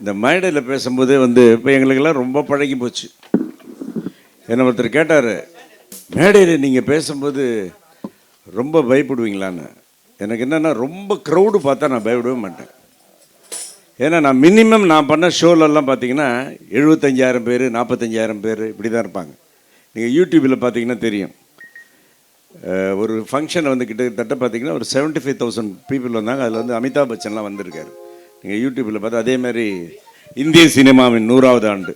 இந்த மேடையில் பேசும்போது இப்போ எங்களுக்கெல்லாம் ரொம்ப பழகி போச்சு. என்ன ஒருத்தர் கேட்டார், மேடையில் நீங்கள் பேசும்போது ரொம்ப பயப்படுவீங்களான்னு. எனக்கு என்னென்னா, ரொம்ப க்ரௌடு பார்த்தா நான் பயப்படவே மாட்டேன். ஏன்னா நான் மினிமம் நான் பண்ண ஷோலெல்லாம் பார்த்தீங்கன்னா 75,000 பேர் 45,000 பேர் இப்படி தான் இருப்பாங்க. நீங்கள் யூடியூப்பில் பார்த்தீங்கன்னா தெரியும். ஒரு ஃபங்க்ஷன் கிட்டத்தட்ட பார்த்தீங்கன்னா ஒரு 75,000 பீப்புள் வந்தாங்க. அதில் அமிதாப் பச்சன்லாம் வந்திருக்காரு. நீங்கள் யூடியூப்பில் பார்த்தா அதே மாதிரி இந்திய சினிமாவின் 100வது ஆண்டு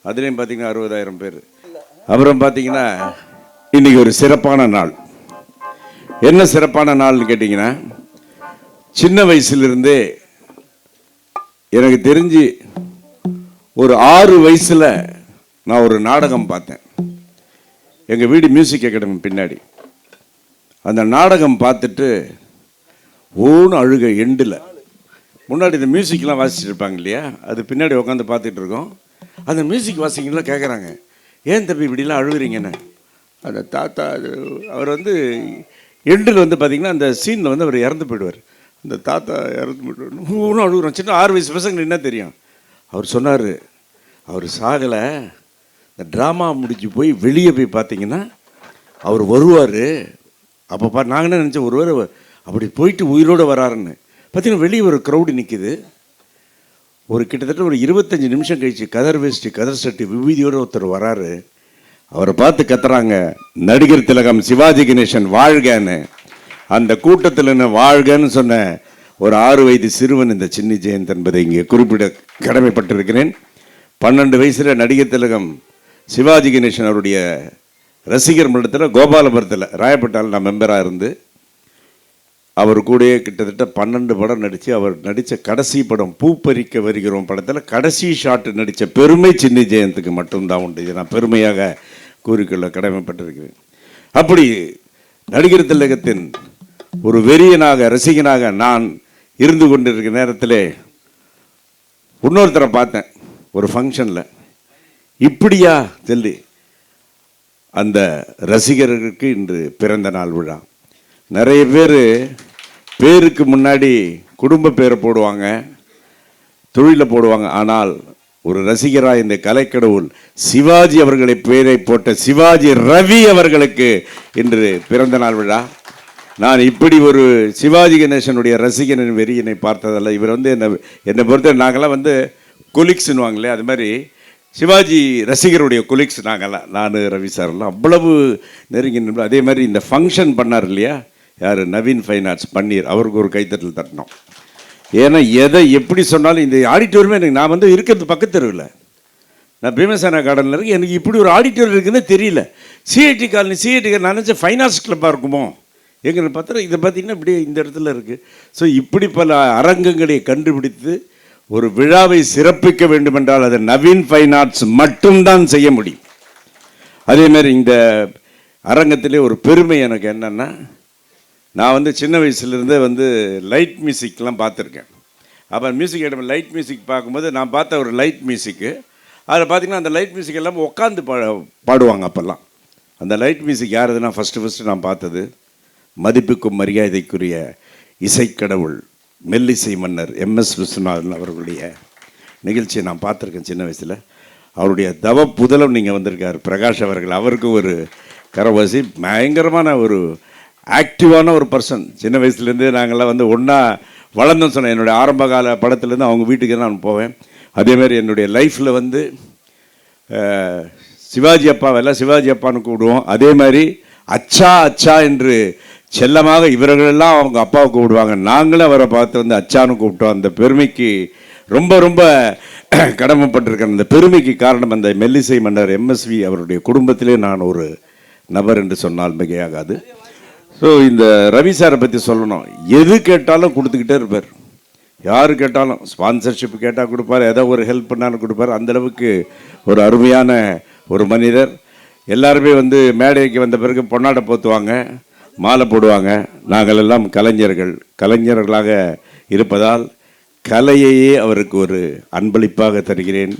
அதுலேயும் பார்த்தீங்கன்னா 60,000 பேர். அப்புறம் பார்த்தீங்கன்னா இன்றைக்கி ஒரு சிறப்பான நாள். என்ன சிறப்பான நாள்னு கேட்டிங்கன்னா, சின்ன வயசுலேருந்தே எனக்கு தெரிஞ்சு ஒரு 6 வயசில் நான் ஒரு நாடகம் பார்த்தேன். எங்கள் வீடு மியூசிக் அகாடமி பின்னாடி. அந்த நாடகம் பார்த்துட்டு ஓன்னு அழுக. எண்டில் முன்னாடி இந்த மியூசிக்லாம் வாசிச்சுட்டு இருப்பாங்க இல்லையா, அது பின்னாடி உட்காந்து பார்த்துட்டு இருக்கோம். அந்த மியூசிக் வாசிக்கலாம் கேட்குறாங்க, ஏன் தம்பி இப்படிலாம் அழுகுறீங்கன்னு. அந்த தாத்தா அவர் எண்டில் பார்த்திங்கன்னா அந்த சீனில் அவர் இறந்து போயிடுவார். அந்த தாத்தா இறந்து போய்டுவார். ஒன்றும் அழுகுறோம். சின்ன 6 வயசு பசங்க என்ன தெரியும். அவர் சொன்னார், அவர் சாகலை, இந்த ட்ராமா முடிஞ்சு போய் வெளியே போய் பார்த்தீங்கன்னா அவர் வருவார். அப்போ நாங்கள் என்ன நினச்சோம், ஒருவர் அப்படி போயிட்டு உயிரோடு வராருன்னு. பார்த்தீங்கன்னா வெளியே ஒரு க்ரௌடு நிற்கிது. கிட்டத்தட்ட ஒரு 25 நிமிஷம் கழிச்சு கதர் வேஷ்டி கதர் சட்டி விபூதியோடு ஒருத்தர் வராரு. அவரை பார்த்து கத்துறாங்க, நடிகர் திலகம் சிவாஜி கணேசன் வாழ்கன்னு. அந்த கூட்டத்தில் வாழ்கன்னு சொன்ன ஒரு 6 வயது சிறுவன் இந்த சின்னி ஜெயந்த் என்பதை இங்கே குறிப்பிட கடமைப்பட்டிருக்கிறேன். 12 வயசில் நடிகர் திலகம் சிவாஜி கணேசன் அவருடைய ரசிகர் மன்றத்தில் கோபாலபுரத்தில் ராயப்பட்டால் நான் மெம்பராக இருந்து அவர் கூடயே கிட்டத்தட்ட 12 படம் நடித்து, அவர் நடித்த கடைசி படம் பூப்பறிக்க வருகிறோம் படத்தில் கடைசி ஷாட்டு நடித்த பெருமை சின்னி ஜெயந்துக்கு மட்டும்தான் உண்டு. இதை நான் பெருமையாக கூறிக்கொள்ள கடமைப்பட்டிருக்கிறேன். அப்படி நடிகர் திலகத்தின் ஒரு வெறியனாக ரசிகனாக நான் இருந்து கொண்டிருக்கிற நேரத்தில் இன்னொருத்தரை பார்த்தேன் ஒரு ஃபங்க்ஷனில். இப்படியா சொல்லி அந்த ரசிகர்களுக்கு இன்று பிறந்த நாள் விழா. நிறைய பேர் பேருக்கு முன்னாடி குடும்ப பேரை போடுவாங்க, தொழிலை போடுவாங்க. ஆனால் ஒரு ரசிகராக இந்த கலைக்கடவுள் சிவாஜி அவர்களை பேரை போட்ட சிவாஜி ரவி அவர்களுக்கு இன்று பிறந்த நாள் விழா. நான் இப்படி ஒரு சிவாஜி கணேசனுடைய ரசிகனின் வெறியினை பார்த்ததில்லை. இவர் என்னை பொறுத்த நாங்கள்லாம் கொலிக்ஸ்னுவாங்களே, அது மாதிரி சிவாஜி ரசிகருடைய கொலிக்ஸ் நாங்கள்லாம். நான் ரவி சார்லாம் அவ்வளவு நெருங்கி. அதே மாதிரி இந்த ஃபங்க்ஷன் பண்ணார் இல்லையா, யார், நவீன் ஃபைன் ஆர்ட்ஸ் பன்னீர், அவருக்கு ஒரு கைத்தட்டல் தட்டினோம். ஏன்னா எதை எப்படி சொன்னாலும் இந்த ஆடிட்டோரியமே எனக்கு, நான் இருக்கிறது பக்கத்து தெருவில், நான் பீமசேனா கார்டனில் இருக்கு. எனக்கு இப்படி ஒரு ஆடிட்டோரியம் இருக்குன்னு தெரியல. சிஐடி காலனி நான் நினச்சேன் ஃபைன் ஆர்ட்ஸ் கிளப்பாக இருக்குமோ எங்களை பார்த்தா இதை பார்த்தீங்கன்னா இப்படி இந்த இடத்துல இருக்குது. ஸோ இப்படி பல அரங்கங்களை கண்டுபிடித்து ஒரு விழாவை சிறப்பிக்க வேண்டுமென்றால் அதை நவீன் ஃபைன் ஆர்ட்ஸ் மட்டும்தான் செய்ய முடியும். அதேமாதிரி இந்த அரங்கத்திலே ஒரு பெருமை எனக்கு என்னென்னா, நான் சின்ன வயசுலேருந்தே லைட் மியூசிக்லாம் பார்த்துருக்கேன். அப்போ மியூசிக் ஐட்டம் லைட் மியூசிக் பார்க்கும்போது நான் பார்த்த ஒரு லைட் மியூசிக்கு, அதில் பார்த்திங்கன்னா அந்த லைட் மியூசிக் எல்லாம் உட்காந்து பாடுவாங்க. அப்போல்லாம் அந்த லைட் மியூசிக் யார் எதுனா ஃபஸ்ட்டு நான் பார்த்தது மதிப்புக்கும் மரியாதைக்குரிய இசைக்கடவுள் மெல்லிசை மன்னர் எம்எஸ் விஸ்வநாதன் அவர்களுடைய நிகழ்ச்சியை நான் பார்த்துருக்கேன் சின்ன வயசில். அவருடைய தவ புதலம் நீங்கள் வந்திருக்கார் பிரகாஷ் அவர்கள். அவருக்கு ஒரு கரவாசி பயங்கரமான ஒரு ஆக்டிவான ஒரு பர்சன். சின்ன வயசுலேருந்தே நாங்கள்லாம் ஒன்றா வளர்ந்தோன்னு சொன்னேன். என்னுடைய ஆரம்ப கால படத்துலேருந்து அவங்க வீட்டுக்கு நான் போவேன். அதேமாதிரி என்னுடைய லைஃப்பில் சிவாஜி அப்பாவெல்லாம் சிவாஜி அப்பான்னு கூப்பிடுவோம். அதே மாதிரி அச்சா அச்சா என்று செல்லமாக இவர்களெல்லாம் அவங்க அப்பாவை கூப்பிடுவாங்க. நாங்களும் அவரை பார்த்து அச்சான்னு கூப்பிட்டோம். அந்த பெருமைக்கு ரொம்ப ரொம்ப கடமைப்பட்டிருக்கேன். அந்த பெருமைக்கு காரணம் அந்த மெல்லிசை மன்னர் எம்எஸ்வி அவருடைய குடும்பத்திலே நான் ஒரு நபர் என்று சொன்னால் மிகையாகாது. ஸோ இந்த ரவி சாரை பற்றி சொல்லணும். எது கேட்டாலும் கொடுத்துக்கிட்டே இருப்பார். யார் கேட்டாலும் ஸ்பான்சர்ஷிப் கேட்டால் கொடுப்பார், ஏதோ ஒரு ஹெல்ப் பண்ணாலும் கொடுப்பார். அந்தளவுக்கு ஒரு அருமையான ஒரு மனிதர். எல்லாருமே மேடைக்கு வந்த பிறகு பொன்னாடை போத்துவாங்க, மாலை போடுவாங்க. நாங்கள் எல்லாம் கலைஞர்களாக இருப்பதால் கலையையே அவருக்கு ஒரு அன்பளிப்பாக தருகிறேன்.